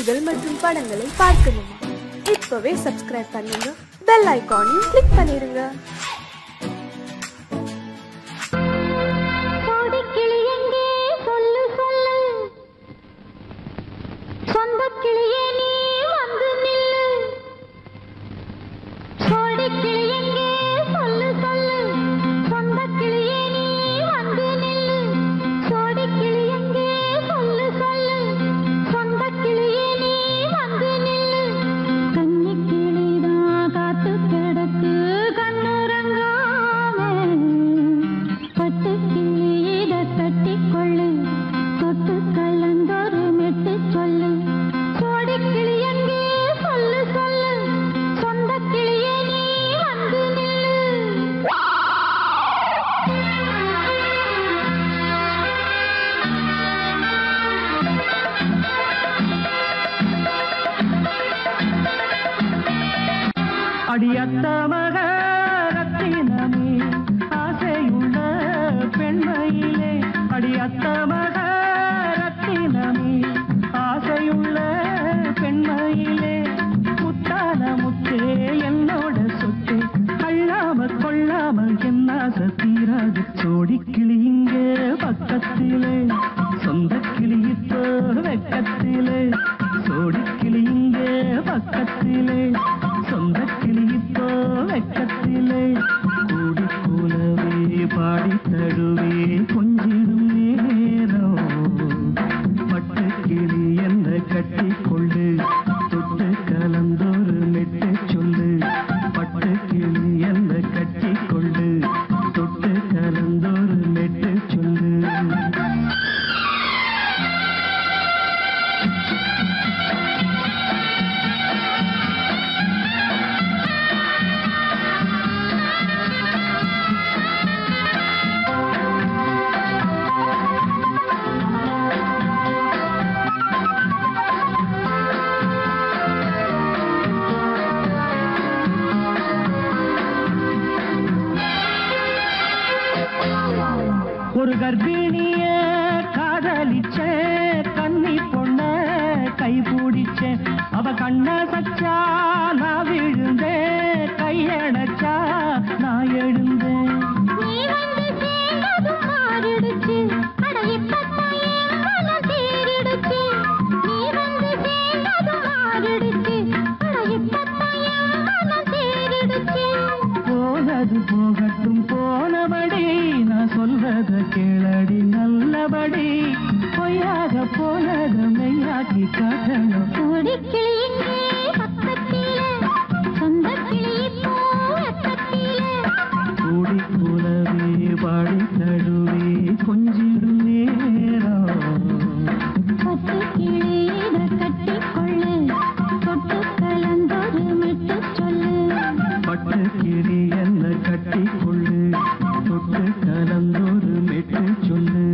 செய்திகள் மற்றும் படங்களை பார்க்கணுமா? இப்பவே சப்ஸ்கிரைப் பண்ணுங்க, பெல் ஐகானையும் கிளிக் பண்ணிருங்க. அடியத்த மகரத்தினமே ஆசையுள்ள பெண்மையிலே, அடியத்த மகரத்தினமே ஆசையுள்ள பெண்மையிலே, முத்தான முத்தே என்னோட சொத்து, அள்ளாம கொள்ளாம என்ன சத்தீராது. சோடிக்கிளி இங்கே பக்கத்திலே, சொந்த கிளி இப்போ வெக்கத்திலே, சோடிக்கிளி இங்கே பக்கத்திலே, சொந்த கிளி இப்போ வெக்கத்திலே, கூடி கூலவே பாடி தழுவே கொஞ்சிடும் நேரம், பட்டு கிளி என்ன கட்டி கொள்ளு, தொட்டு கலந்தொரு மெட்டு சொல்லு, பட்டு கிளி என்ன கட்டி கொள்ளு, தொட்டு கலந்தொரு மெட்டு சொல்லு. ஒரு கர்ப்பிணிய காதலிச்ச கன்னி பொண்ண கைபிடிச்ச, அவ கண்ண சச்சா நான் விழுந்தேன், கையடைச்சா நான் எழுந்தேன். போனது போகட்டும் போனபடி, நான் சொல்றத கேளடி நல்லபடி, பொய்யாக போனத மெய்யாக்கி காட்டணும். கூடி கூலவே பாடி தழுவே கொஞ்சிடும் நேரம், பட்டு கிளியிட கட்டிக்கொள்ளு, தொட்டு கலந்தொரு மெட்டு சொல்லு, பட்டு கிளி என்ன கட்டி கொள்ளு, தொட்டு கலந்தொரு மெட்டு சொல்லு.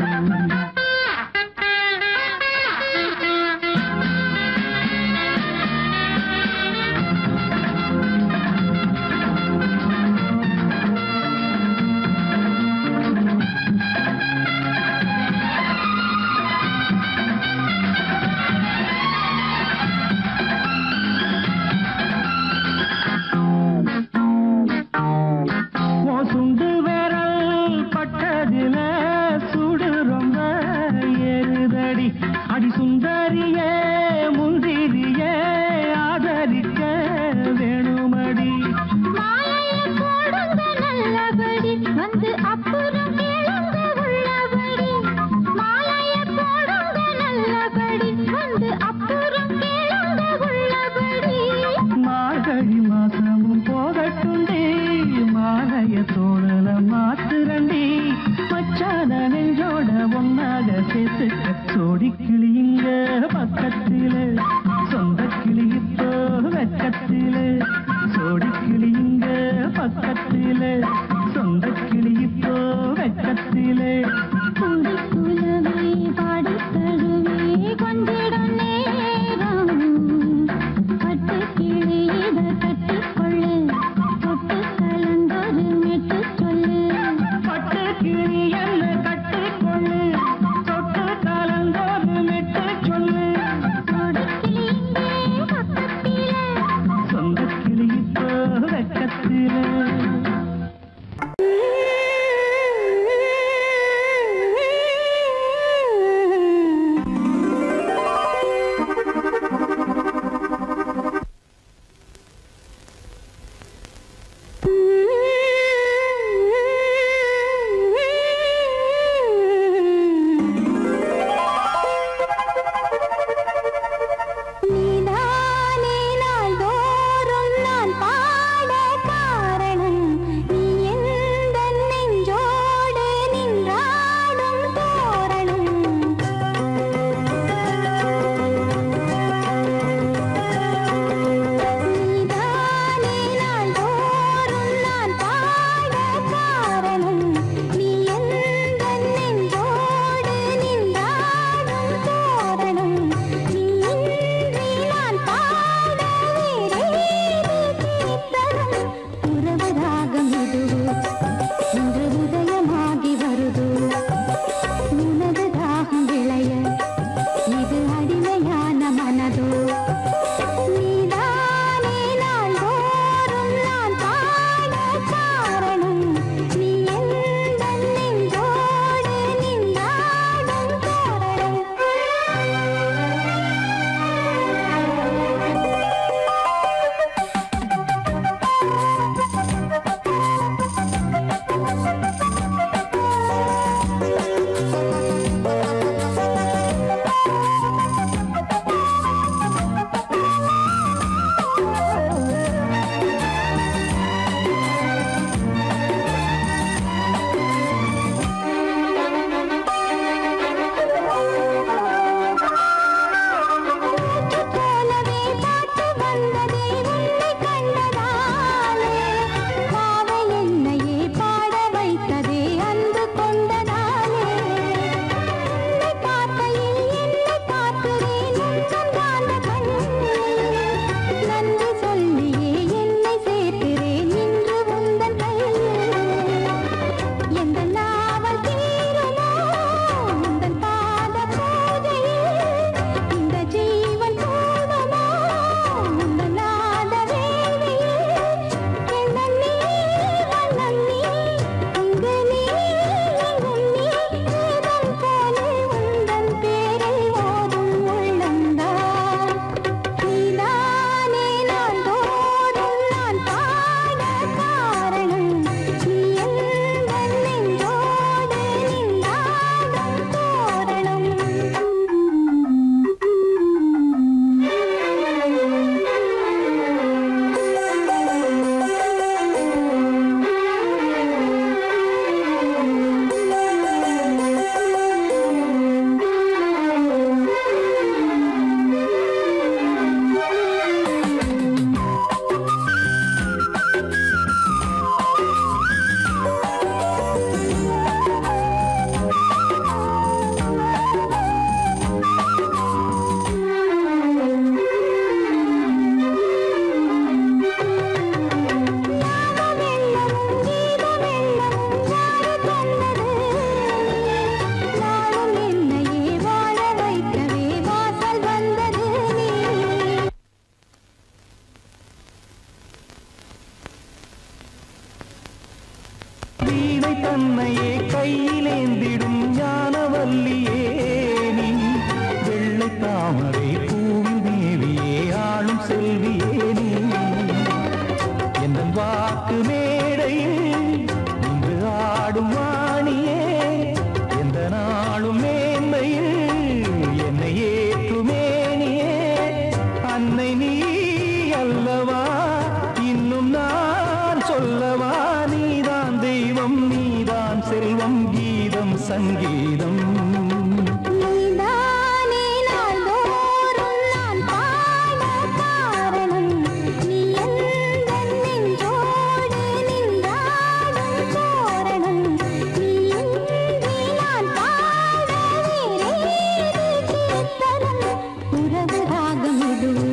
ಯಾವುದು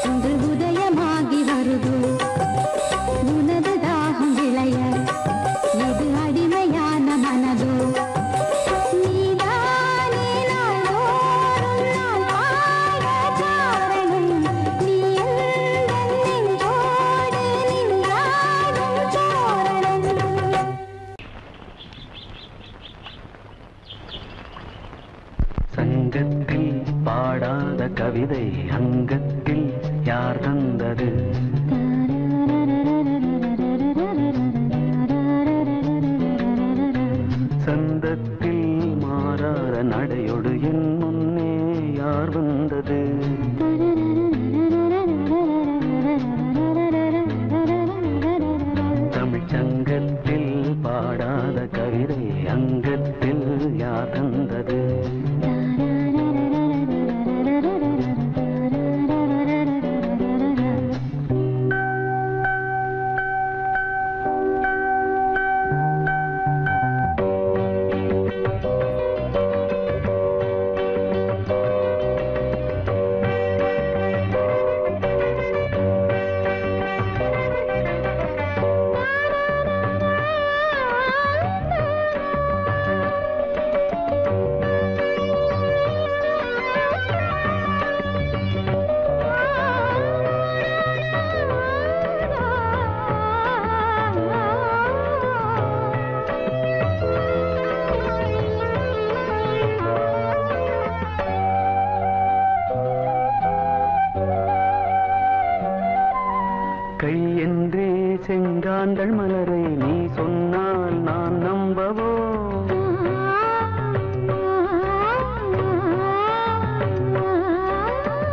ಒಂದು ಉದಯಮಾಗಿ ಬರುದು ಉನದ ದಾಹಂ ವಿಳಯ ಇದು ಅಡಿಮೆಯಾನ ಮನದು நீதானே நாளோறும் நான் பாட சாரணம் நீ எந்தன் நெஞ்சோடு நின்றாடும் சோரணம் சங்கத்தில் பாடாத கவிதை அங்கத்தில் யார் தந்தது சந்தத்தில் மாறாத நடையொடு என் முன்னே யார் வந்தது தமிழ் சங்கத்தில் பாடாத கவிதை அங்கத்தில் யார் தந்தது கை என்றே செங்காந்தள் மலரை நீ சொன்னால் நான் நம்பவோ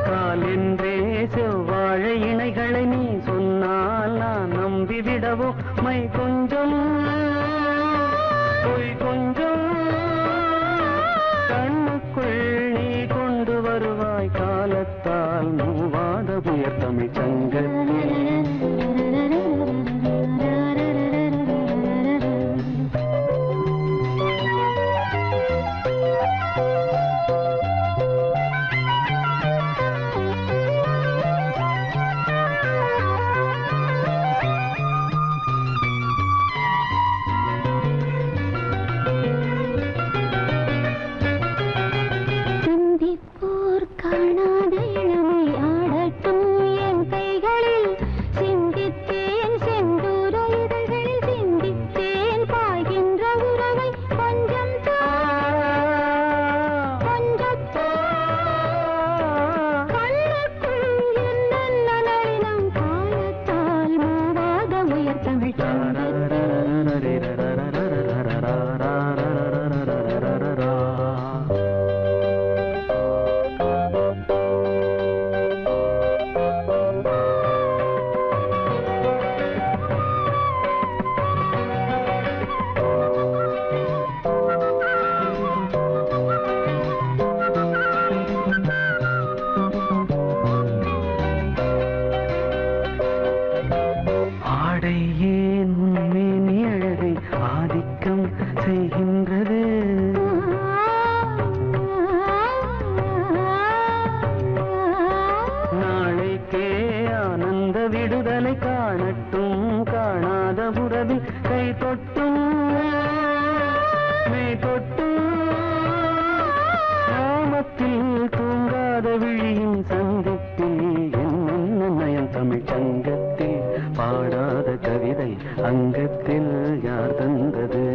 கால் என்றே செவ்வாழை இணைகளை நீ சொன்னால் நான் நம்பிவிடவோ மை கொஞ்சம் பொய் கொஞ்சம் கண்ணுக்குள் நீ கொண்டு வருவாய் காலத்தால் மூவாத புயர் தமிழ் சங்கத்தில் சந்திப்போர் காணாத இளமை ஆடட்டும் என் கைகளில் சிந்தித்தேன் செந்தூர இதழ்களில் சிந்தித்தேன் பாய்கின்ற உறவை கொஞ்சம் கொஞ்சம் கண்ணுக்குள் என்ன நளினம் காலத்தால் மூவாத உயர் தமிழ் ஆடை ஏன் உன்மேனி அழகை ஆதிக்கம் செய்கின்றது நாளைக்கே ஆனந்த விடுதலை காணட்டும் காணாத உறவில் கை தொட்டும் மெய் தொட்டும் கிராமத்தில் தூங்காத விழியின் சந்திப்பில் என்ன நயம் தமிழ் சங்கத்தில் பாடாத கவிதை அங்கத்தில் யார் தந்தது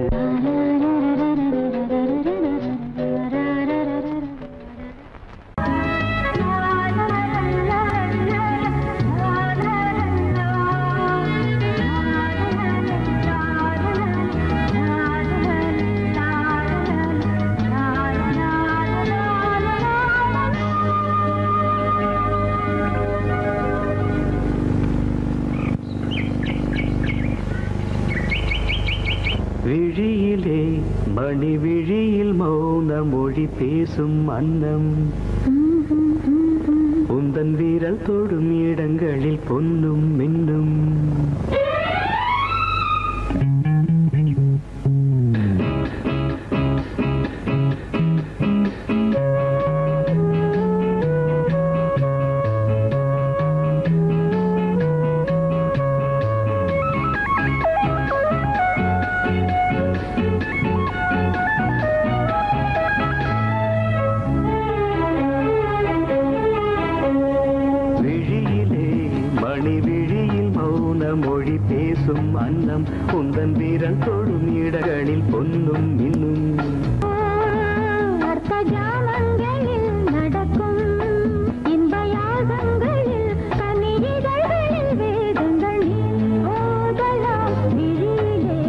விழியிலே மணி விழியில் மௌன மொழி பேசும் அன்னம் உந்தன் வீரல் தொடும் இடங்களில் பொன்னும் மின்னும் மணி விழியில் மௌன மொழி பேசும் அன்னம் உந்தன் வீரல் தொடும் இடங்களில் பொன்னும் இன்னும் அர்த்த ஜாமங்களில் நடக்கும் இன்ப யாகங்களில் கனிதழ்களில் வேதங்கள் ஓதலாம் விழியிலே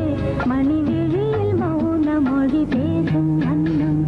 மணி விழியில் மௌன மொழி பேசும் அன்னம்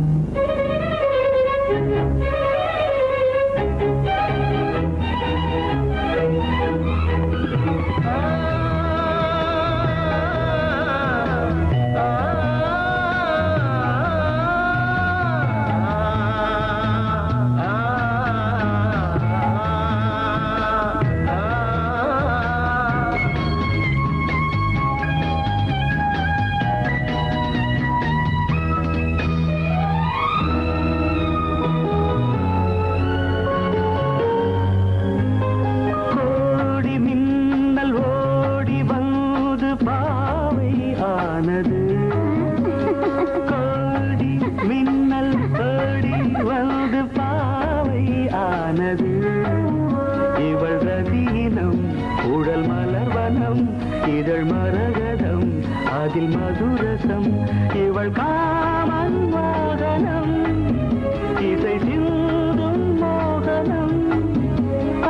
இதழ் மரகதம் அதில் மதுரசம் இவள் காமன் வாகனம் இசை சிந்தும் மோகனம்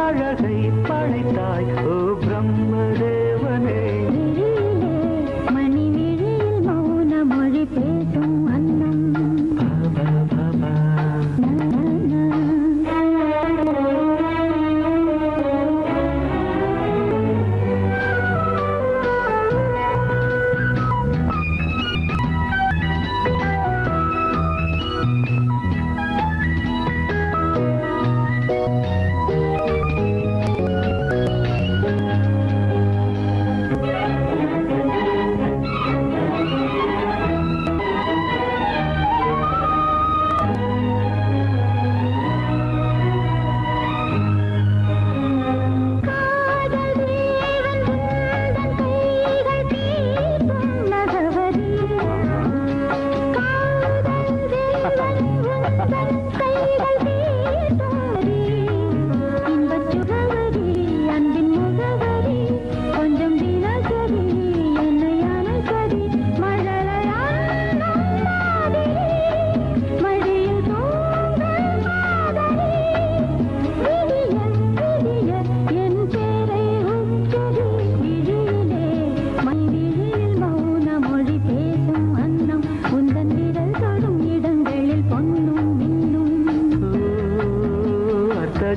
அழகை படைத்தாய் ஓ பிரம்மதேவனே மணி விழியில் மௌன மொழி பேசும் அன்னம்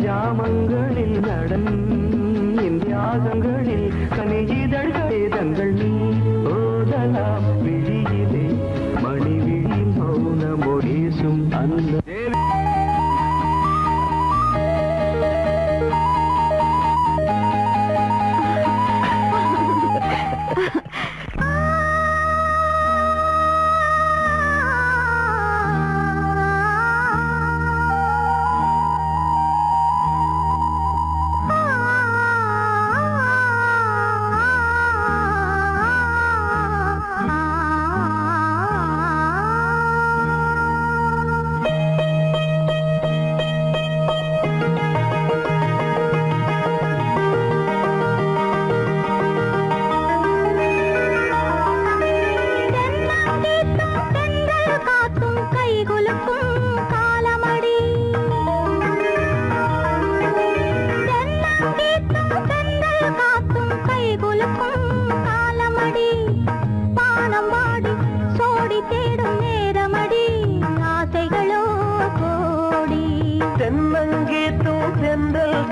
ஜாமங்களில் நடன் இந்தியாகங்களில் கனியிதழ்கள் வேதங்கள் நீ ஓதலாம் விழியிலே மணி விழி மௌன மொழிசும் அந்த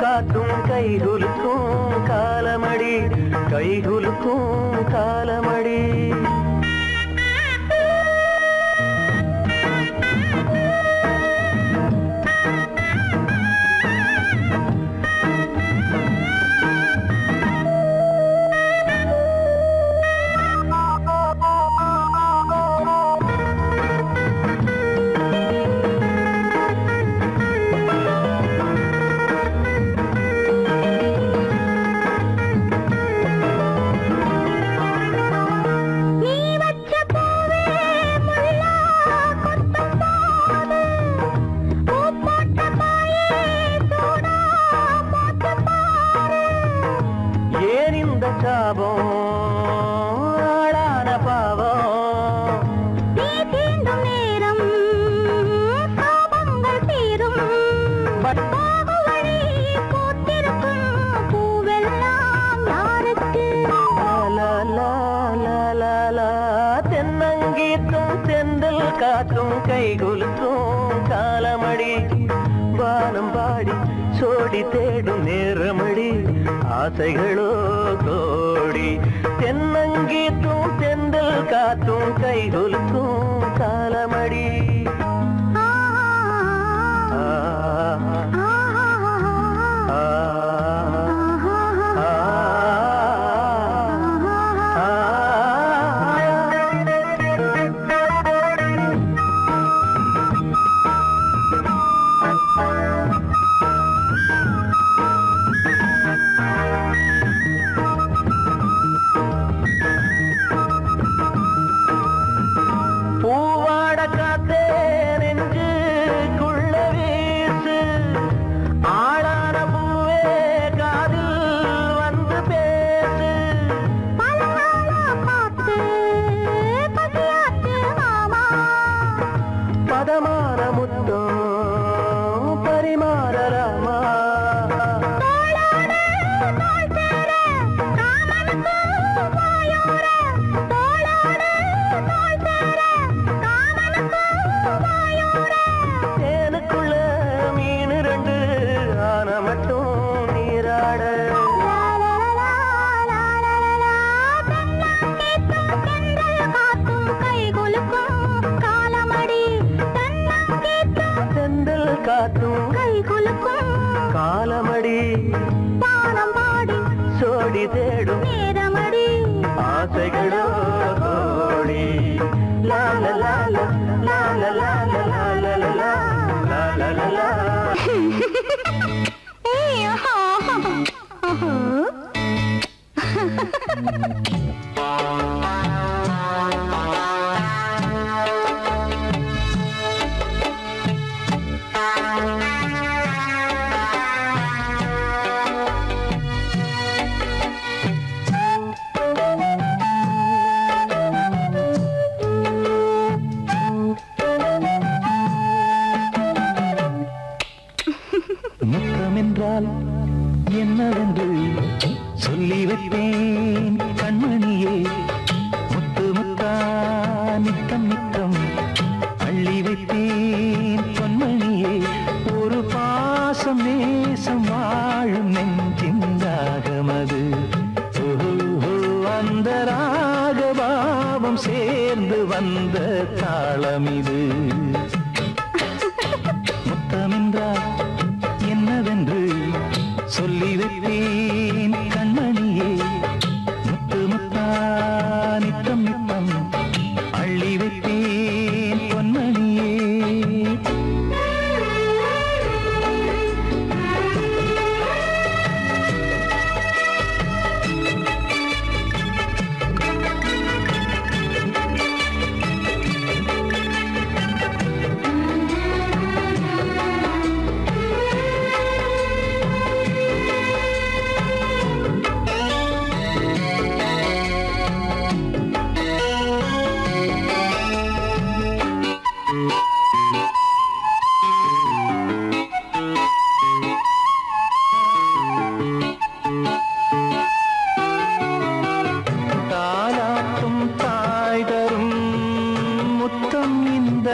காத்தும் கைகுலுக்கும் காலமடி கைகுலுக்கும் காலமடி நீ சோடி தேடும் நேரமடி ஆசைகளோ கோடி தென்னங்கீத்தும் தெந்தல் காத்தும் கைகொலுக்கும் காலமடி காலமடி பானம் பாடி சோடி தேடும் நேரமடி ஆசைகளோ கோடி லால லால லால லால லால லால லால லால முத்தமென்றால் என்னவென்று சொல்லி வைப்பேன் கண்மணியே முத்து முத்தா நித்தம் நித்தம் அள்ளி வைப்பேன் பொன்மணியே ஒரு பாசம் நேசம் வாழும் நெஞ்சின் ராகமது அந்த ராகபாவம் சேர்ந்து வந்த தாளமிது முத்தமென்றால் என்னவென்று சொல்லி வைப்பேன் கண்மணியே முத்து முத்தா நித்தம் நித்தம் அள்ளி வைப்பேன் பொன்மணியே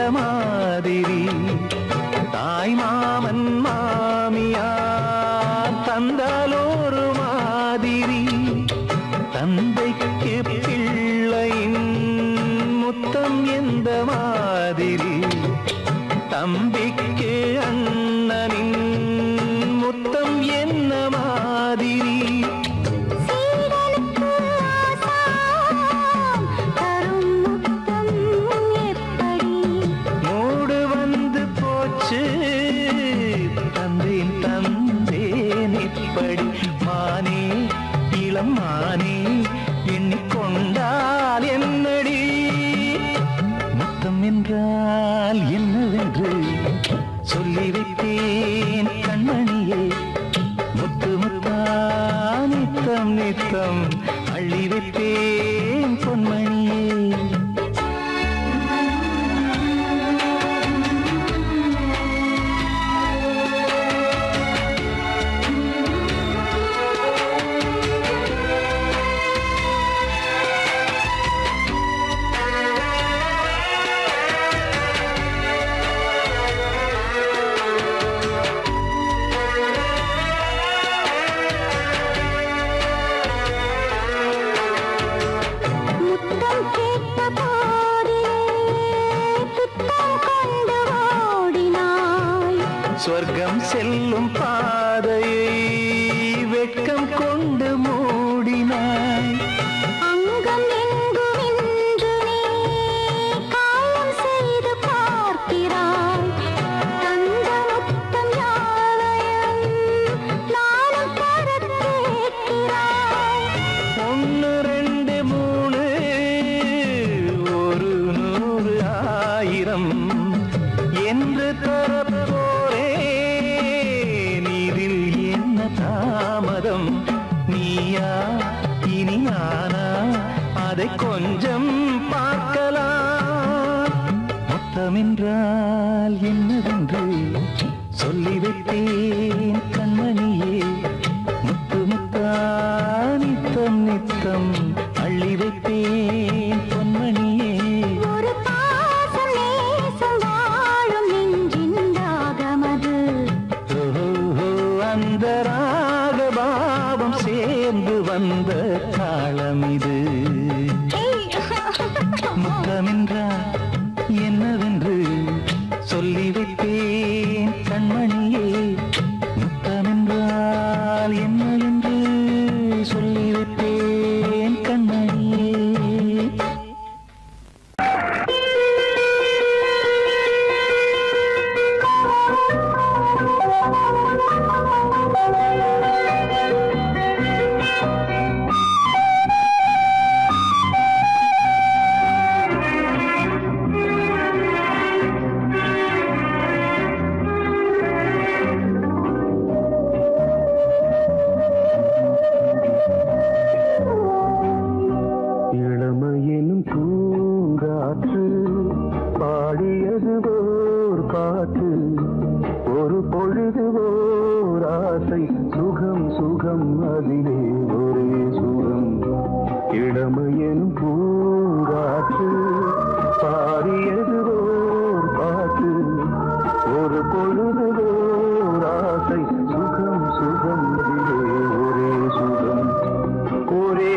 மாதிரி தாய் மாமன் மாமியார் தந்தாலோரு மாதிரி தந்தைக்கு பிள்ளையின் முத்தம் எந்த மாதிரி தம்பிக்கு அண்ணனின் முத்தம் என்ன மாதிரி மானே இளம் மானே எண்ணிக்கொண்டால் என்னடி முத்தம் என்றால் என்னவென்று சொல்லி வைத்தேன் கண்மணியே முத்து முத்தா நித்தம் நித்தம் அள்ளி வைத்தேன் பொன்மணியே சொன்னால் என்னவென்று சொல்லி வைத்தேன் கண்மணியே. முத்து முத்தா நித்தம் நித்தம் அள்ளி வைத்தேன் பொன்மணியே. ஒரு பாசம் நேசம் வாழும் நெஞ்சின் ராகமது. அந்த ராகபாவம் சேர்ந்து வந்த தாளம் இது. முத்தமென்றால் என்னவென்று சொல்லி வைத்தேன் கண்மணியே. முத்தமென்றால் என்னவென்று சொல்லி வைத்தேன் கண்மணியே. இளமையெனும் பூங்காற்று பாடியது ஓர் பாட்டு. ஒரு பொழுது ஓர் ஆசை சுகம் சுகம் அதிலே ஒரே சுகம். இளமையெனும் பூங்காற்று பாடியது ஓர் பாட்டு. ஒரு பொழுது ஓர் ஆசை சுகம் சுகம் அதிலே ஒரே சுகம். ஒரே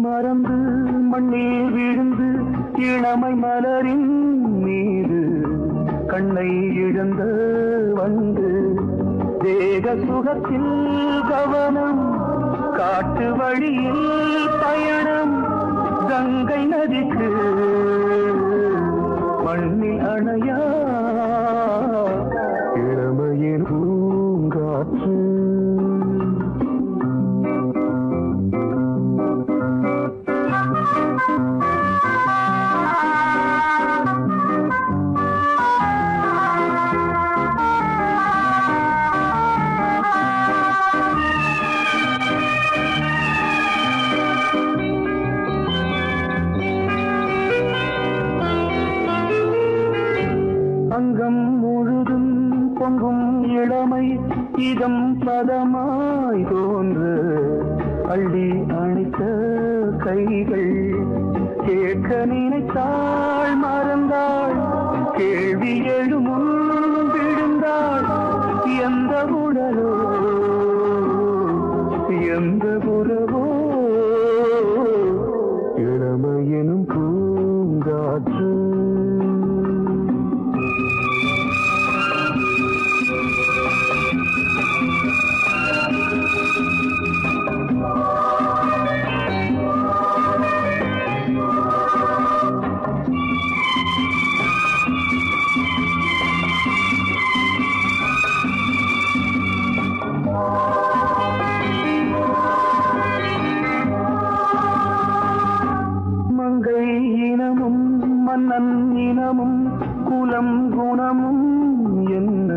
மறந்து மண்ணில் விழுந்து இளமை மலரின் மீது கண்ணை இழந்த வந்து தேக சுகத்தில் கவனம். காட்டு வழியில் பயணம். கங்கை நதிக்கு மண்ணில் அணையா இளமையின் பூங்காற்று. அங்கம் முழுதும் பொங்கும் இளமை இதம் பதமாய் தோன்று. அள்ளி அணைத்த கைகள் கேட்க நினைத்தாள் மறந்தாள். கேள்வி எழுமுன் விழுந்தாள். எந்த உடலோ எந்த உறவோ இளமையெனும் பூங்காற்று. மங்கை இனமும் மன்னன் இனமும் குலம் குணமும் என்ன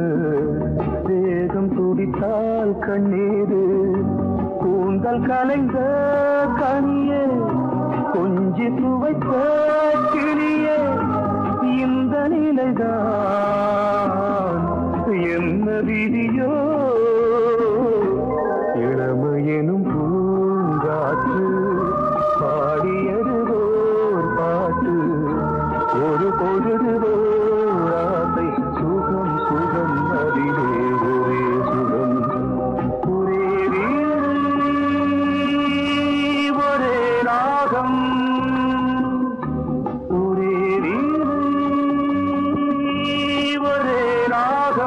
தேகம் துடித்தால் கண்ணீரு. கூந்தல் கலைந்த கனியே கொஞ்சி துவைத்த கிளியே இந்த நிலைதான் என்ன விதியோ. இளமையெனும் பூங்காற்று பாடியது ஓர் பாட்டு. ஒரு பொழுது ஓர் ஆசை சுகம் சுகம் அதிலே ஒரே சுகம். ஒரே வீடு ஒரே ராகம். ஒரே வீடு ஒரே ராகம்.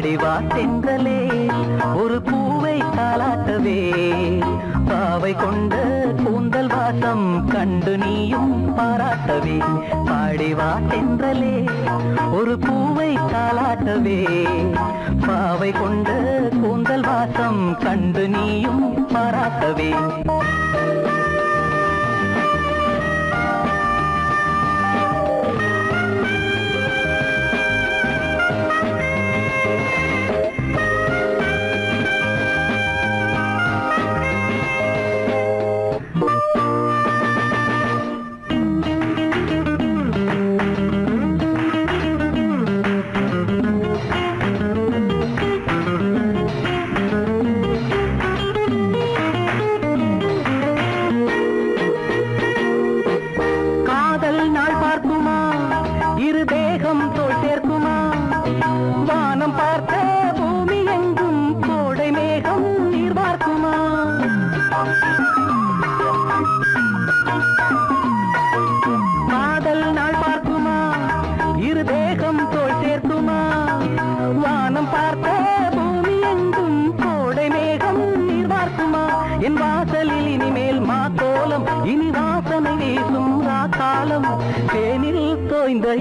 பாடிவா தென்றலே ஒரு பூவை தாலாட்டவே பாவை கொண்ட கூந்தல் வாசம் கண்டு நீயும் பாராட்டவே பாடிவா தென்றலே ஒரு பூவை தாலாட்டவே பாவை கொண்ட கூந்தல் வாசம் கண்டு நீயும் பாராட்டவே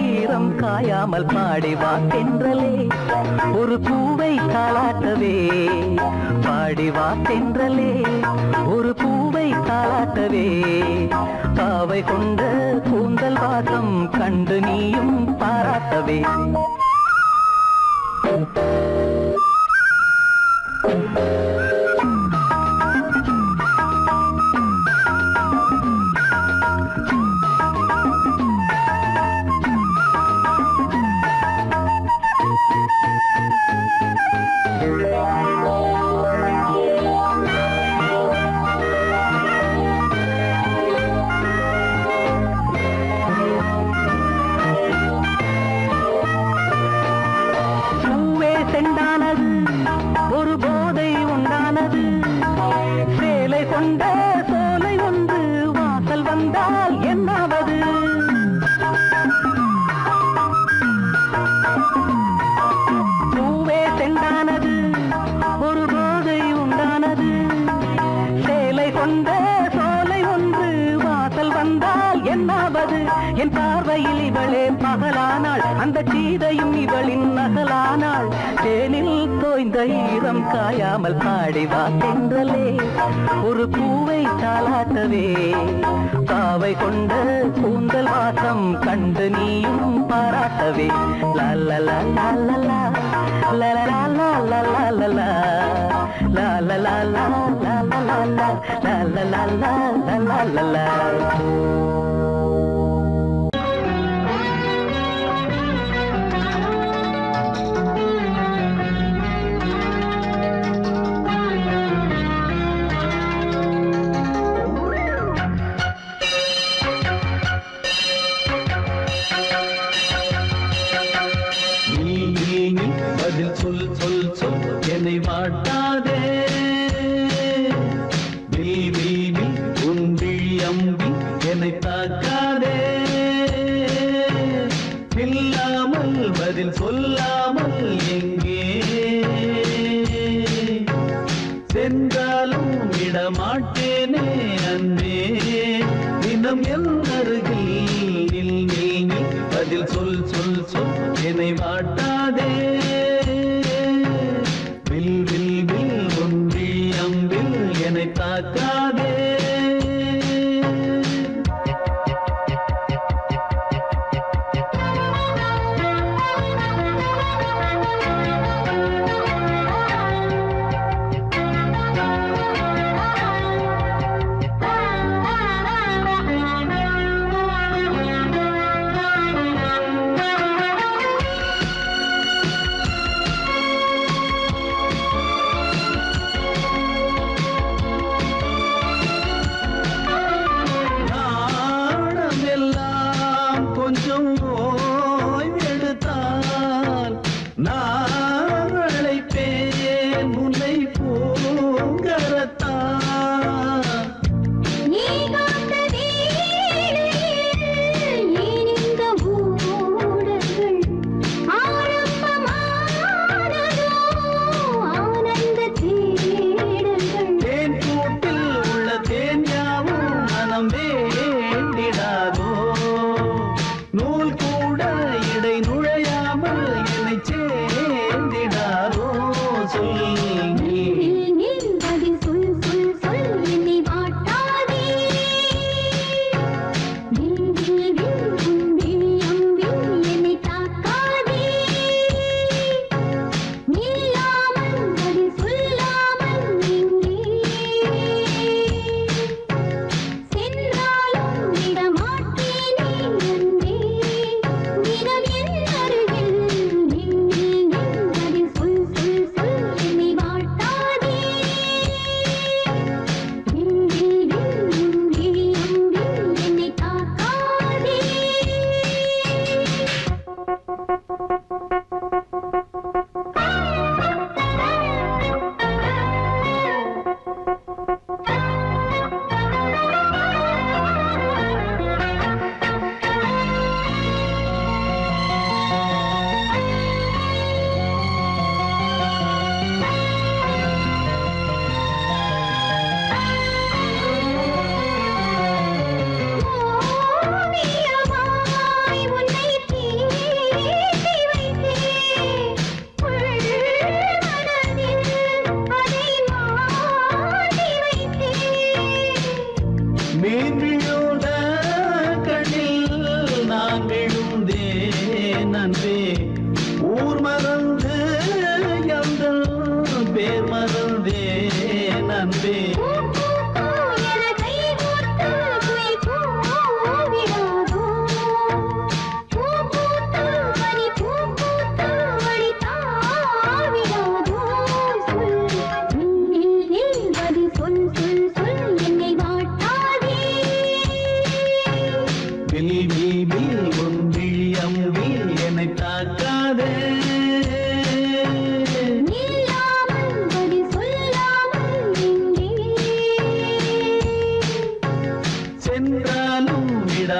ஈரம் காயாமல் பாடிவா தென்றலே ஒரு பூவை தாலாட்டவே பாடிவா தென்றலே ஒரு பூவை தாலாட்டவே பாவை கொண்ட கூந்தல் வாசம் கண்டு நீயும் பாராட்டவே என் பார்வையில் இவளே பகலானாள் அந்த சீதையும் இவளின் நகலானாள் தேனில் தோய்ந்த ஈரம் காயாமல் பாடிவா தென்றலே ஒரு பூவை தாலாட்டவே பாவை கொண்ட கூந்தல் வாசம் கண்டு நீயும் பாராட்டவே லல்லலா லல்லலா லல்லலா லல்லலா லல்லலா லல்லலா லல்லலா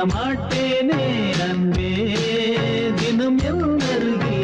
மாட்டேனே அன்பே தினம் எந்தருகே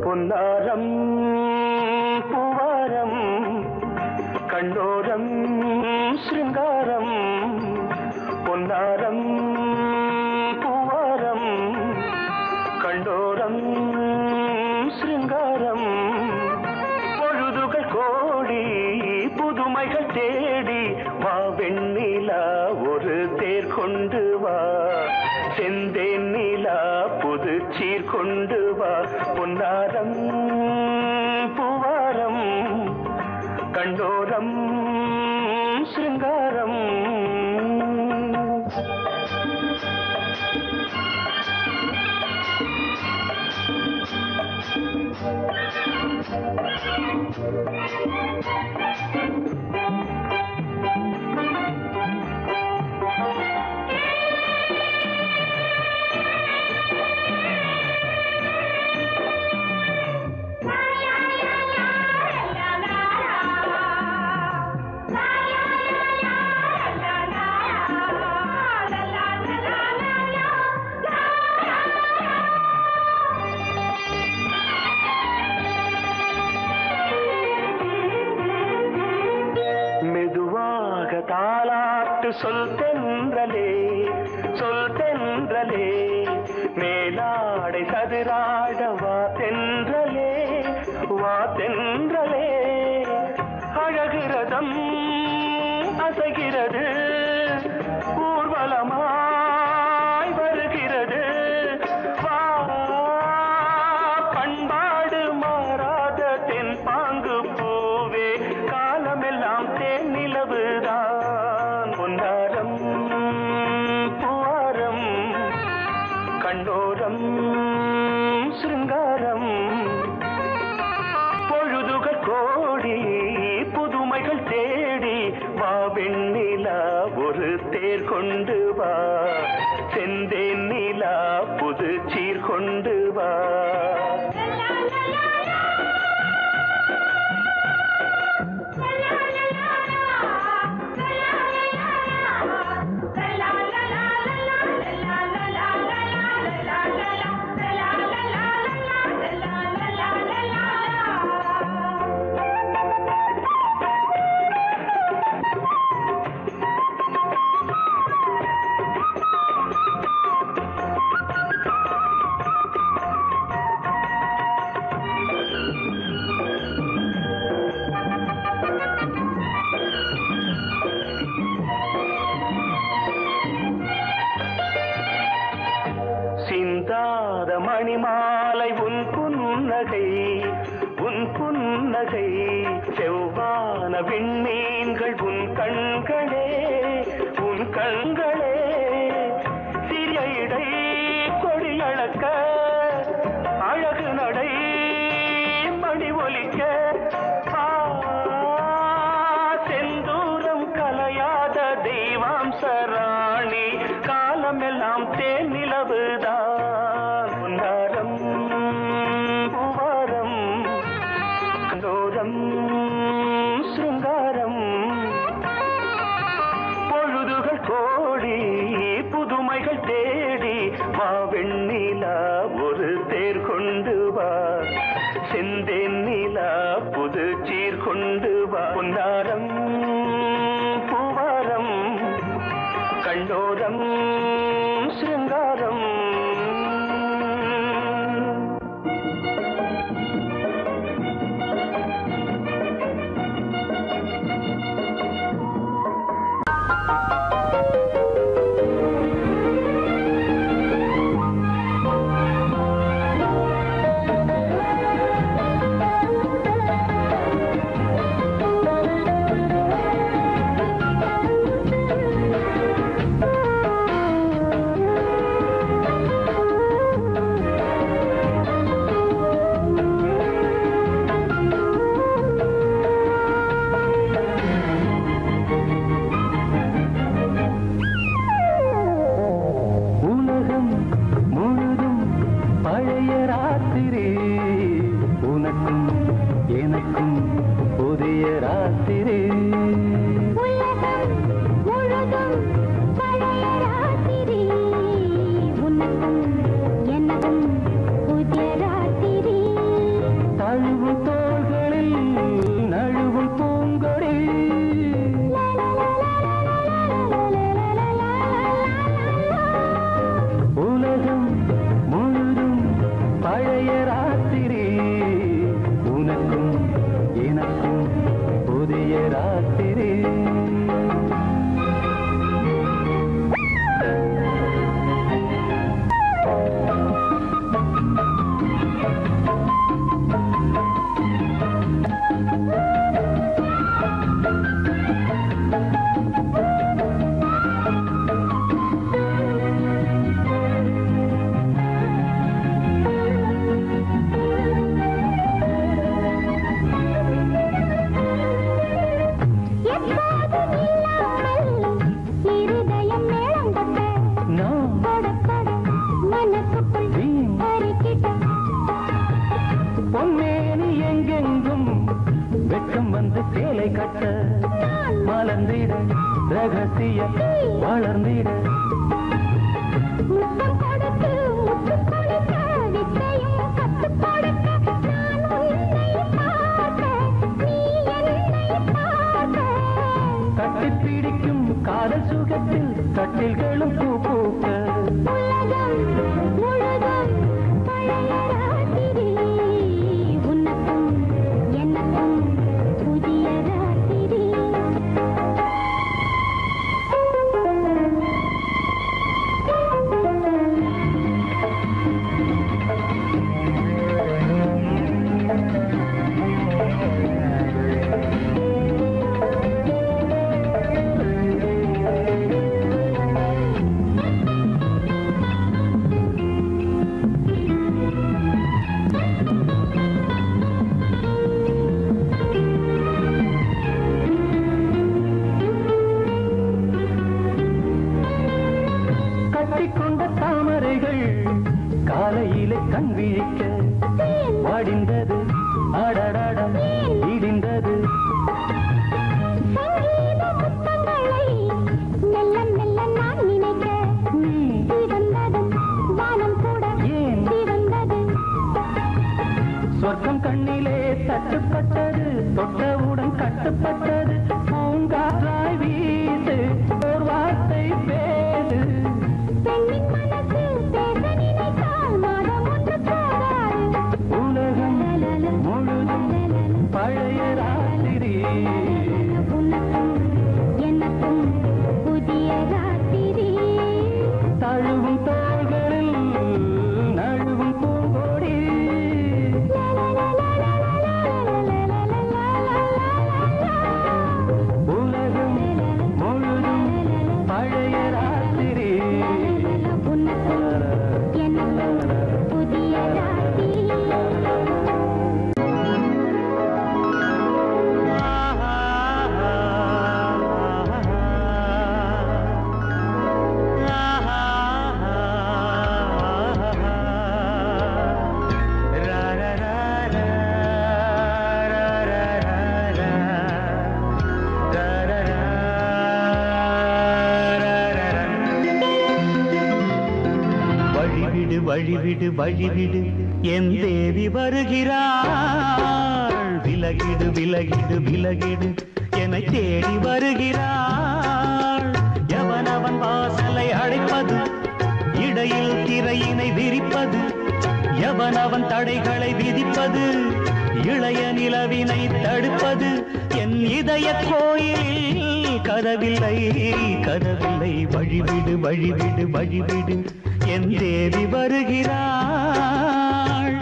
பொன்னாரம் பூவாரம் கண்ணோரம் சிருங்காரம் பொன்னாரம் பூவாரம் கண்ணோரம் சிருங்காரம் பொழுதுகள் கோடி புதுமைகள் தேடி வா வெண்ணிலா ஒரு தேர் கொண்டு வா செந்தேன் நிலா புது சீர் கொண்டு வா பொன்னாரம் பூவாரம் கண்டோரம் சிருங்காரம் தாலாட்டு சொல் தென்றலே மேலாடை சதுராட வா தென்றலே அழகிறதம் அசைகிறது ஊர்வலமாய் வருகிறது வா பண்பாடு மாறாத தென் பாங்கு பூவே காலமெல்லாம் தேன் நிலவுதான் பொன்னாரம் பூவாரம் கண்ணோரம் சிருங்காரம் பொழுதுகள் கோடி புதுமைகள் தேடி வா வெண்ணிலா ஒரு தேர் கொண்டு வா செந்தேன் நிலா புது சீர் கொண்டு வா சிந்தாத மணிமாலை உன் புன்னகை செவ்வான விண்மீன்கள் உன் கண்களே சிறிய இடை கொடியளக்க அழகு நடை மணி ஒலிக்க செந்தூரம் கலையாத தெய்வாம்சராணி காலமெல்லாம் தேன் நிலவுதான் பொன்னாரம் பூவாரம் கண்டோரம் சிருங்காரம் பொழுதுகள் கோடி புதுமைகள் தேடி வா வெண்ணிலா ஒரு தேர் கொண்டு வா செந்தேன் நிலா புது சீர் கொண்டு வா பொன்னாரம் பூவாரம் கண்டோரம் சிருங்காரம் பொன்னேனி எங்கெங்கும் வெட்கம் வந்து சேலை கட்ட மலர்ந்திட ரகசிய வளர்ந்திட கட்டி பிடிக்கும் காதல் சுகத்தில் கட்டில்களும் பூ பூக்க காலையிலே கண் விழிக்க வாடிந்தது ஆடடாட இடிந்தது சொர்க்கம் கண்ணிலே தட்டுப்பட்டது தொட்டவுடன் கட்டுப்பட்டது பூங்காற்றாய் வீசு ஒரு வார்த்தை பேசு உலகம் முழுதும் பழைய ராத்திரி எனக்கும் புதிய ராத்திரி தழுவும் தோள்களில் நழுவும் பூங்கோடி உலகம் முழுதும் பழைய ராத்திரி புதிய ராத்திரி வழிவிடு வழிவிடு என் தேவி வருகிறாள் விலகிடு விலகிடு விலகிடு என்னை தேடி வருகிறாள் எவனவன் வாசலை அடைப்பது இடையில் திரையினை விரிப்பது எவனவன் தடைகளை விதிப்பது இளைய நிலவினை தடுப்பது என் இதய கோயிலில் கதவில்லை கதவில்லை வழிவிடு வழிவிடு வழிவிடு என் தேவி வருகிறாள்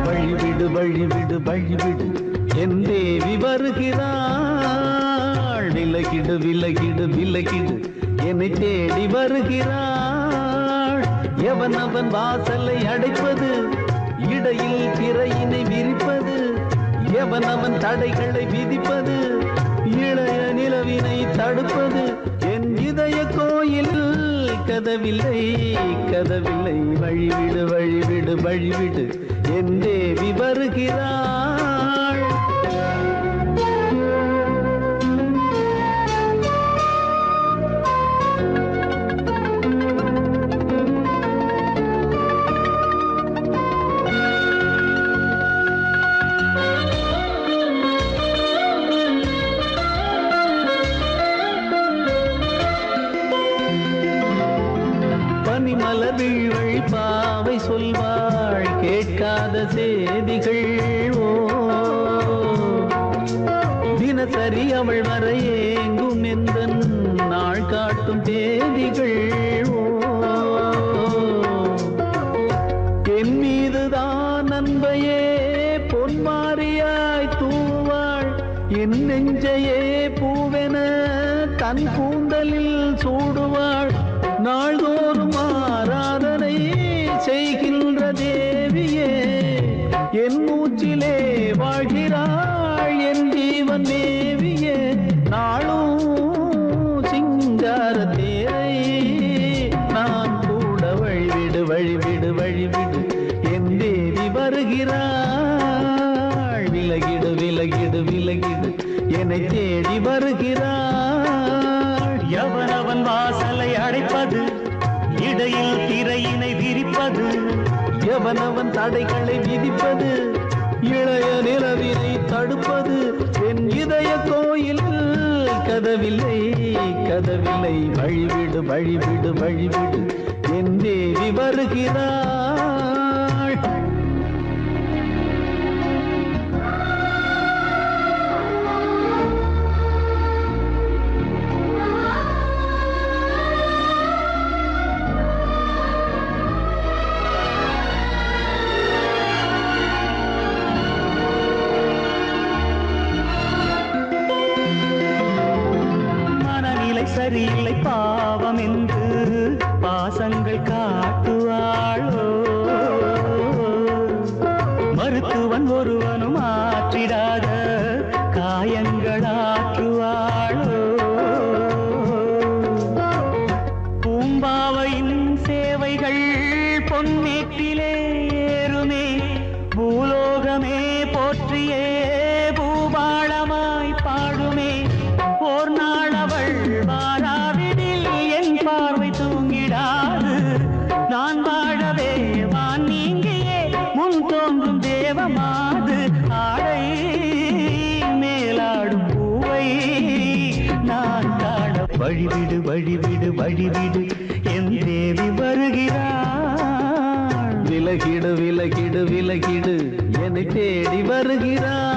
வழிவிடு வழிவிடு வழிவிடு என் தேவி வருகிறாள் விலகிடு விலகிடு விலகிடு என்னை தேடி வருகிறாள் எவனவன் வாசலை அடைப்பது இடையில் திரையினை விரிப்பது எவனவன் தடைகளை விதிப்பது இளைய நிலவினை தடுப்பது என் இதய கோயில் கதவில்லை கதவில்லை வழிவிடு வழிவிடு வழிவிடு என் தேவி வருகிறாள் பனிமலர் வீழ்வழி பாவை சொல்வாள் கேட்காத செய்திகள் ஓ தினசரி அவள் வர ஏங்கும் எந்த நாள் காட்டும் தேதிகள் ஓ என் மீதுதான் அன்பையே பொன்மாரியாய் தூவாள் என் நெஞ்சையே பூவென தன் கூந்தலில் சூடுவாள் நாள்தோறும் ஆராதனை செய்கின்ற தேவியே என் மூச்சிலே வாழ்கிறாள் என் ஜீவன் தேடி வருகிறாள். எவனவன் வாசலை அடைப்பது, இடையில் திரையினை விரிப்பது, எவனவன் தடைகளை விதிப்பது, இளைய நிலவினை தடுப்பது, என் இதய கோயில் கதவில்லை கதவில்லை, வழிவிடு வழிவிடு வழிவிடு, என் தேவி வருகிறாள். சரியில்லை பாவம் என்று பாசங்கள் காட்டுவாளோ, மருத்துவன் ஒருவனும் ஆற்றிடாத காயங்களாற்றுவாளோ, பூம்பாவையின் சேவைகள் பொன்னேட்டிலே ஏறுமே, பூலோகமே போற்றியே பூபாளமாய் பாடுமே, ஓர் நாள் அவள் வாராவிடில் என் பார்வை தூங்கிடாது, நான் வாழவே வான் நீங்கியே முன் தோன்றும் தேவமாது, ஆடை மேலாடும் பூவை நான் காண வழிவிடு வழிவிடு வழிவிடு, என் தேவி வருகிறாள். விலகிடு விலகிடு விலகிடு, என்னை தேடி வருகிறாள்.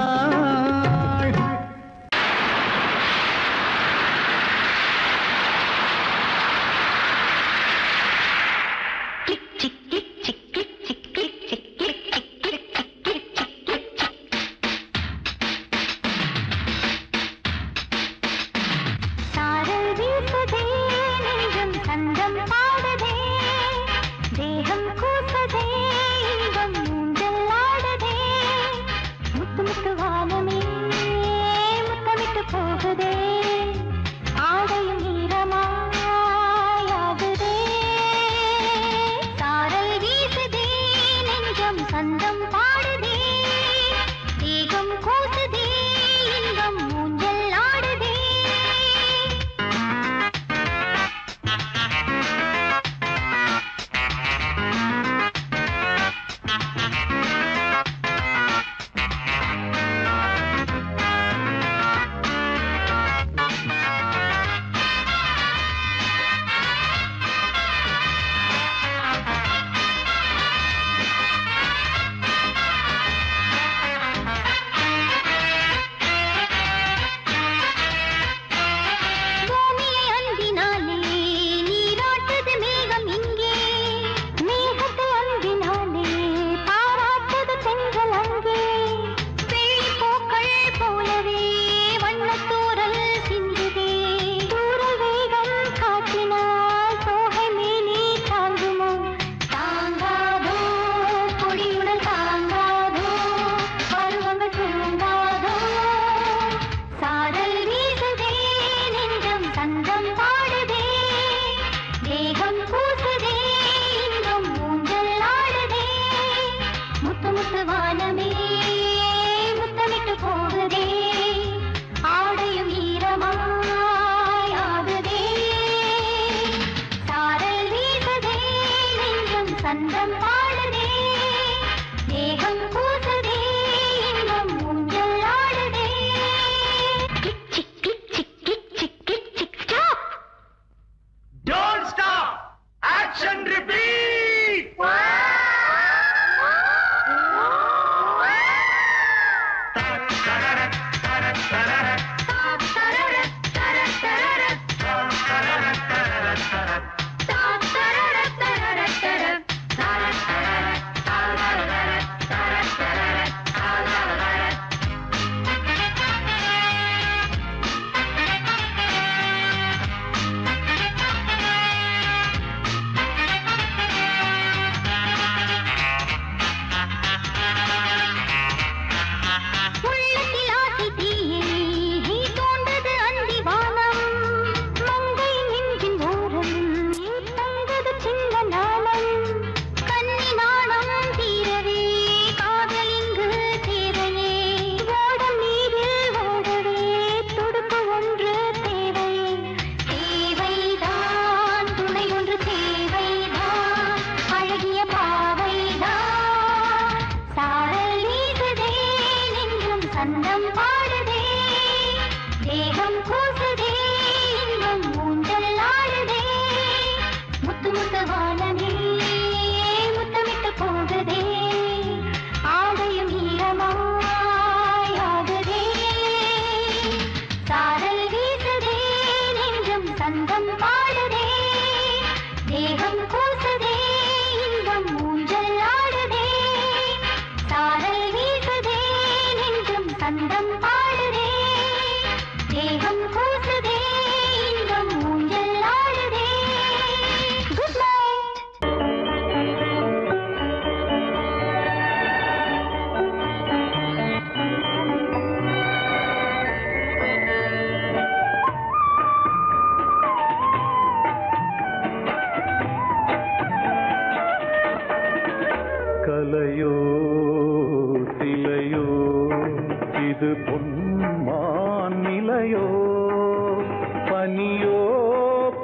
பனியோ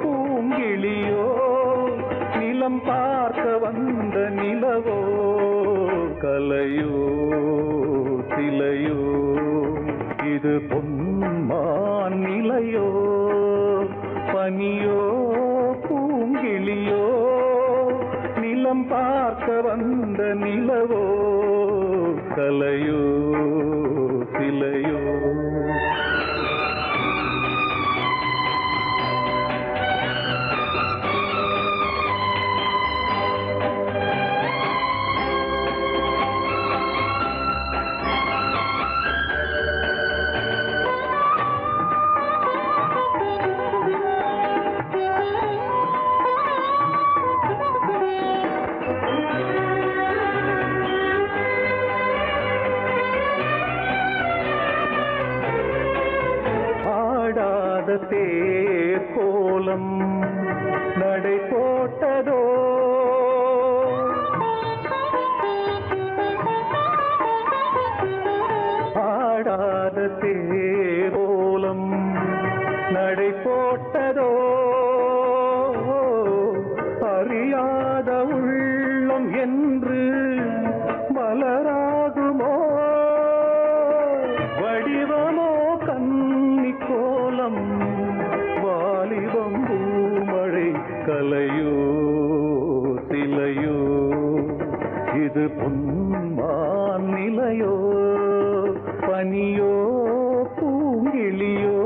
பூங்கிளியோ நிலம் பார்க்க வந்த நிலவோ கலையோ சிலையோ இது பொன்மான் நிலையோ பனியோ பூங்கிளியோ நிலம் பார்க்க வந்த நிலவோ கலையோ சிலையோ தேர் கோலம் நடை போட்டதோ ஆடாத தேர் கோலம் நடை போட்டதோ அறியாத உள்ளம் என்று மலராகுமோ வடிவமோ கன்னி கோலம் வாலிபம் பூமழை கலையோ சிலையோ இது பொன்மான் நிலையோ பனியோ பூங்கிளியோ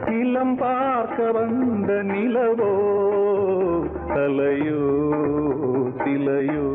நிலம் பார்க்க வந்த நிலவோ கலையோ சிலையோ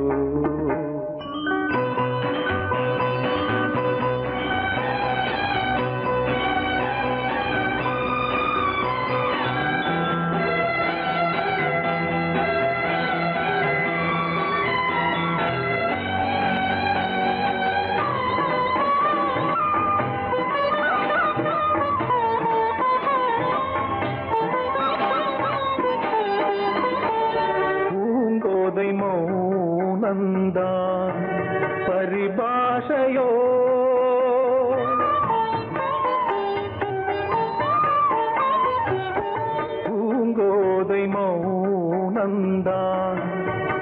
மௌனந்தான் பரிபாஷையோ பூங்கோதை மௌனந்தான்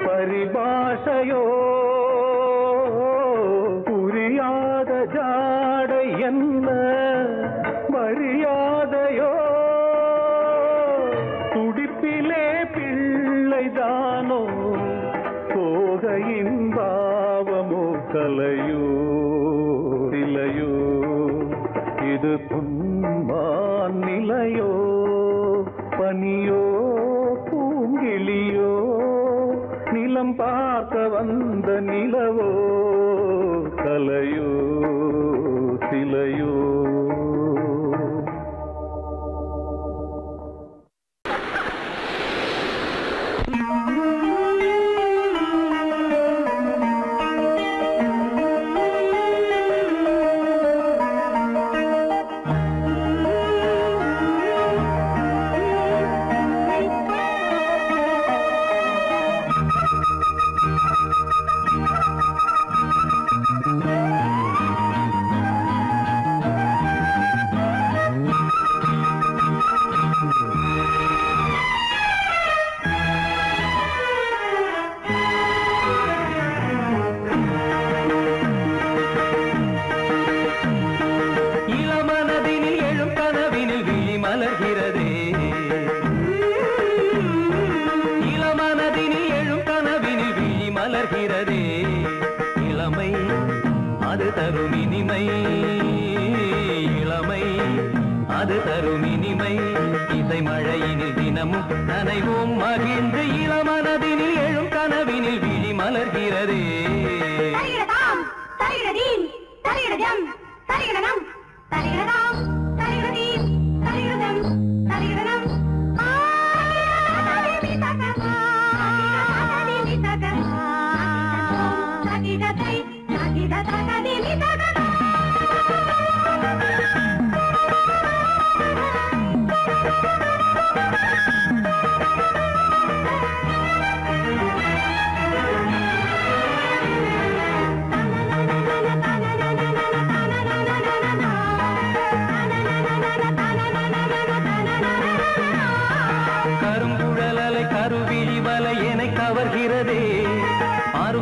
பரிபாஷையோ புரியாத ஜாடை என்ன மரியாதையோ துடிப்பிலே பிள்ளைதானோ சோகையின் பாவமோ கலையோ சிலையோ இது பொன்மான் நிலையோ பனியோ பூங்கிளியோ நிலம் பார்க்க வந்த நிலவோ கலையோ சிலையோ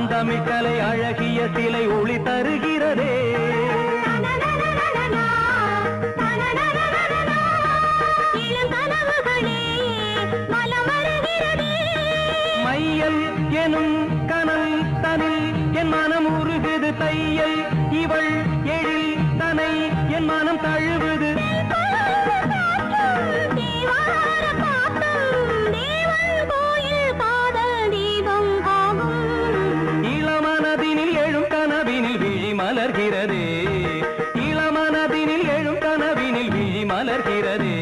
பழந்தமிழ்கலை அழகிய சிலை ஒளி தருகிறதே. மையல் எனும் கனல் தனில் என் மனம் உருகுது தையல் இவள் எழில் தனை என் மனம் தழுவுது. இளமனதினில் எழும் கனவினில் விழி மலர்கிறதே. இளமனதினில் எழும் கனவினில் விழி மலர்கிறதே.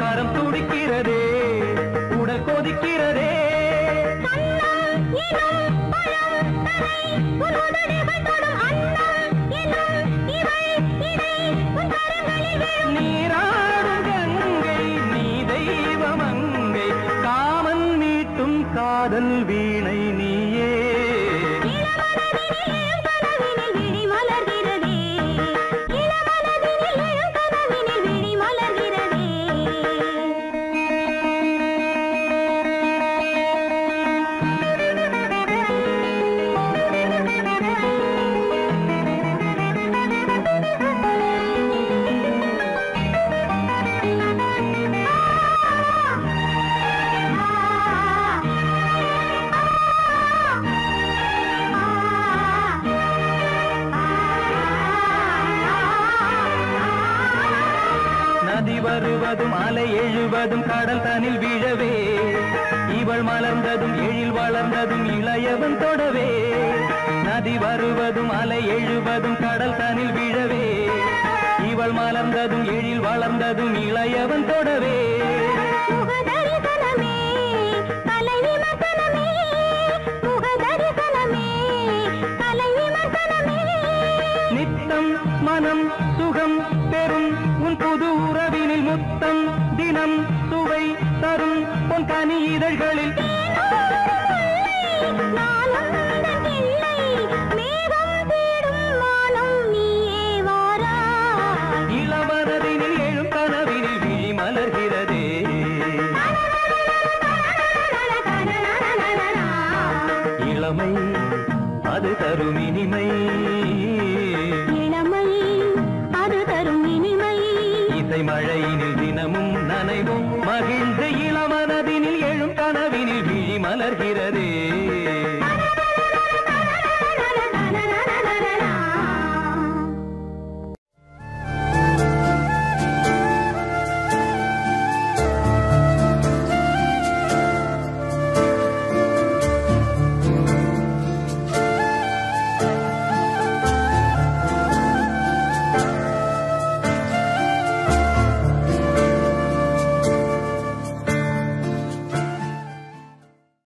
கரம் துடிக்கிறதே, உடல் கொதிக்கிறதே. நீராடும் கங்கை நீ தெய்வமங்கை காமன் மீட்டும் காதல் வீணை நீயே. நதி வருவதும் அலை எழுவதும் கடல் தனில் வீழவே இவள் மலர்ந்ததும் எழில் வளர்ந்ததும் இளையவன் தொடவே. நதி வருவதும் அலை எழுவதும் கடல் தனில் வீழவே இவள் மலர்ந்ததும் எழில் வளர்ந்ததும் இளையவன் தொடவே. நித்தம் மனம் சுகம் பெறும் உன் புது உறவினில் முத்தம் தினம் சுவை தரும் உன் கனி இதழ்களில் இளமனதினில் எழும் கனவினில் விழி மலர்கிறதே. இளமை அது தரும் இனிமை. இளமை அது தரும் இனிமை. இசை மழையினில் தினமும் நனைவும் மகிழ்ந்து இளமனதினில் எழும் கனவினில் விழி மலர்கிறது.